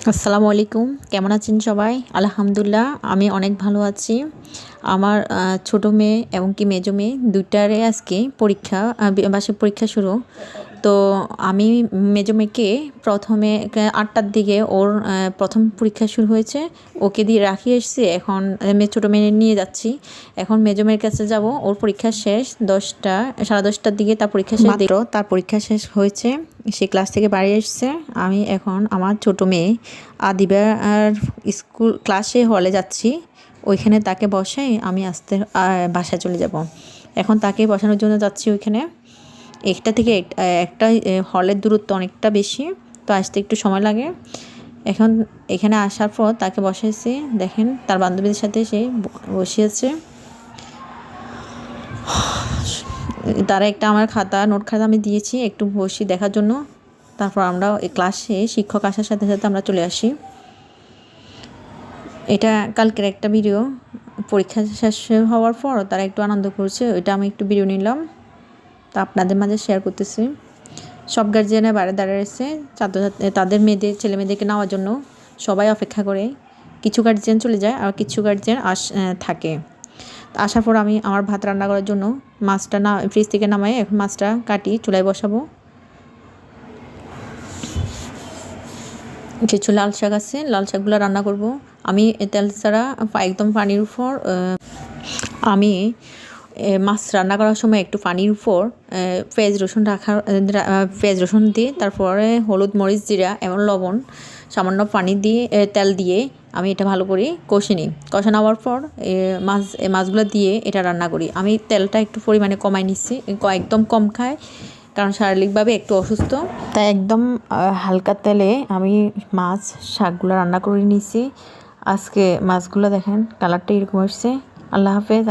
আসসালামু আলাইকুম, কেমন আছেন সবাই? আলহামদুলিল্লাহ আমি অনেক ভালো আছি। আমার ছোট মেয়ে এবং কি মেজো মেয়ে ২ টারে আজকে পরীক্ষা, বার্ষিক পরীক্ষা শুরু। তো আমি মেজো মেয়েকে প্রথমে ৮টার দিকে ওর প্রথম পরীক্ষা শুরু হয়েছে। ওকে দিয়ে রাখি এসেছি। এখন ছোটো মেয়ে নিয়ে যাচ্ছি। এখন মেজো মেয়ের কাছে যাব। ওর পরীক্ষা শেষ ১০টা, সাড়ে ১০টার দিকে তার পরীক্ষা শেষ। মাত্র তার পরীক্ষা শেষ হয়েছে, সে ক্লাস থেকে বাড়ি এসছে। আমি এখন আমার ছোটো মেয়ে আদিবার স্কুল ক্লাসে হলে যাচ্ছি। ওইখানে তাকে বসাই আমি আস্তে বাসায় চলে যাব। এখন তাকে বসানোর জন্য যাচ্ছি ওইখানে। একটা থেকে একটা হলের দূরত্ব অনেকটা বেশি, তো আসতে একটু সময় লাগে। এখন এখানে আসার পর তাকে বসাইছি। দেখেন তার বান্ধবীদের সাথে সে বসিয়েছে। তারা একটা আমার নোট খাতা আমি দিয়েছি একটু বসি দেখার জন্য। তারপর আমরা ক্লাসে শিক্ষক আসার সাথে সাথে আমরা চলে আসি। এটা কালকের একটা ভিডিও। পরীক্ষা শেষ হওয়ার পর তারা একটু আনন্দ করছে, ওইটা আমি একটু ভিডিও নিলাম, তা আপনাদের মাঝে শেয়ার করতেছি। সব গার্জিয়ানের বাইরে দাঁড়িয়েছে ছাত্রছাত্রী তাদের ছেলে মেয়েদেরকে নেওয়ার জন্য। সবাই অপেক্ষা করে, কিছু গার্জিয়ান চলে যায় আর কিছু গার্জিয়ান থাকে। আসার পর আমি আমার ভাত রান্না করার জন্য মাছটা ফ্রিজ থেকে নামাই, এখন মাছটা কাটি চুলায় বসাবো। কিছু লাল শাক আছে, লাল শাকগুলো রান্না করব। আমি তেল ছাড়া একদম পানির উপর আমি মাছ রান্না করার সময় একটু পানির উপর পেঁয়াজ রসুন দিয়ে তারপরে হলুদ মরিচ জিরা এবং লবণ সামান্য পানি দিয়ে তেল দিয়ে আমি এটা ভালো করে কষে নিই। কষে নেওয়ার পর মাছগুলো দিয়ে এটা রান্না করি। আমি তেলটা একটু পরিমাণে কমাই নিচ্ছি, একদম কম খাই কারণ শারীরিকভাবে একটু অসুস্থ, তাই একদম হালকা তেলে আমি শাকগুলো রান্না করে নিয়েছি। আজকে মাছগুলো দেখেন কালারটা এরকম আসছে। আল্লাহ হাফেজ।